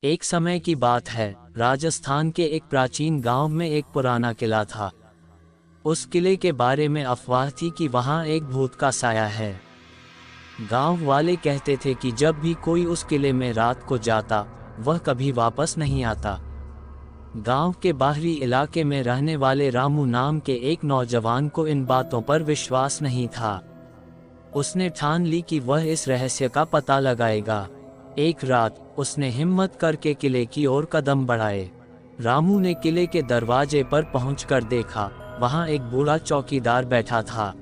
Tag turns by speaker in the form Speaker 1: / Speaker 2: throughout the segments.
Speaker 1: एक समय की बात है, राजस्थान के एक प्राचीन गांव में एक पुराना किला था। उस किले के बारे में अफवाह थी कि वहां एक भूत का साया है। गांव वाले कहते थे कि जब भी कोई उस किले में रात को जाता, वह कभी वापस नहीं आता। गांव के बाहरी इलाके में रहने वाले रामू नाम के एक नौजवान को इन बातों पर विश्वास नहीं था। उसने ठान ली कि वह इस रहस्य का पता लगाएगा। एक रात उसने हिम्मत करके किले की ओर कदम बढ़ाए। रामू ने किले के दरवाजे पर पहुंचकर देखा, वहां एक बूढ़ा चौकीदार बैठा था।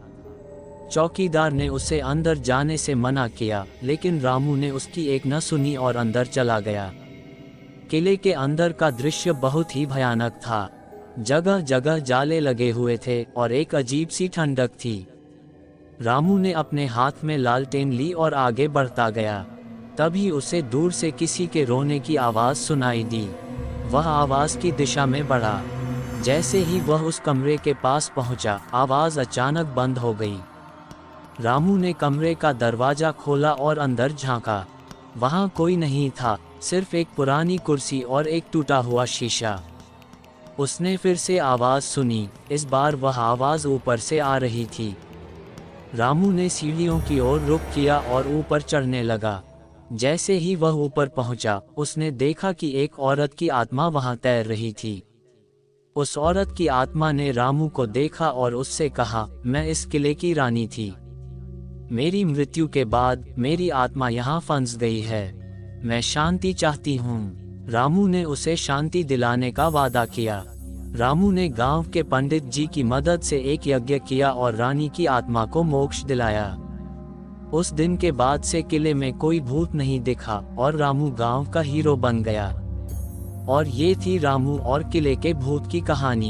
Speaker 1: चौकीदार ने उसे अंदर जाने से मना किया, लेकिन रामू ने उसकी एक न सुनी और अंदर चला गया। किले के अंदर का दृश्य बहुत ही भयानक था। जगह जगह जाले लगे हुए थे और एक अजीब सी ठंडक थी। रामू ने अपने हाथ में लालटेन ली और आगे बढ़ता गया। तभी उसे दूर से किसी के रोने की आवाज़ सुनाई दी। वह आवाज़ की दिशा में बढ़ा। जैसे ही वह उस कमरे के पास पहुंचा, आवाज़ अचानक बंद हो गई। रामू ने कमरे का दरवाज़ा खोला और अंदर झांका। वहां कोई नहीं था, सिर्फ एक पुरानी कुर्सी और एक टूटा हुआ शीशा। उसने फिर से आवाज़ सुनी। इस बार वह आवाज़ ऊपर से आ रही थी। रामू ने सीढ़ियों की ओर रुख किया और ऊपर चढ़ने लगा। जैसे ही वह ऊपर पहुंचा, उसने देखा कि एक औरत की आत्मा वहां तैर रही थी। उस औरत की आत्मा ने रामू को देखा और उससे कहा, मैं इस किले की रानी थी। मेरी मृत्यु के बाद मेरी आत्मा यहाँ फंस गई है। मैं शांति चाहती हूँ। रामू ने उसे शांति दिलाने का वादा किया। रामू ने गांव के पंडित जी की मदद से एक यज्ञ किया और रानी की आत्मा को मोक्ष दिलाया। उस दिन के बाद से किले में कोई भूत नहीं दिखा और रामू गांव का हीरो बन गया। और ये थी रामू और किले के भूत की कहानी।